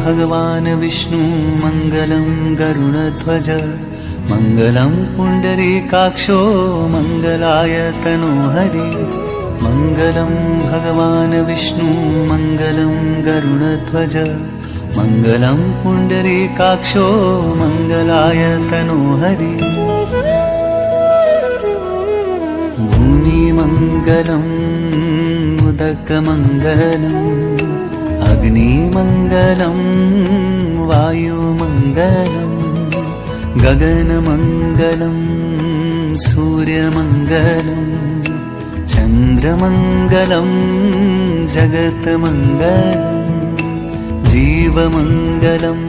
भगवान् विष्णु मङ्गलं गरुडध्वज मङ्गलं पुण्डरीकाक्षो मङ्गलाय तनोहरि मङ्गलं भगवान् विष्णु मङ्गलं गरुडध्वज मङ्गलं पुण्डरीकाक्षो मङ्गलाय तनोहरि भूमिमङ्गलम् उदकमङ्गलम् अग्निमङ्गलं वायुमङ्गलं गगनमङ्गलं सूर्यमङ्गलं चन्द्रमङ्गलं जगत्मङ्गलं जीवमङ्गलं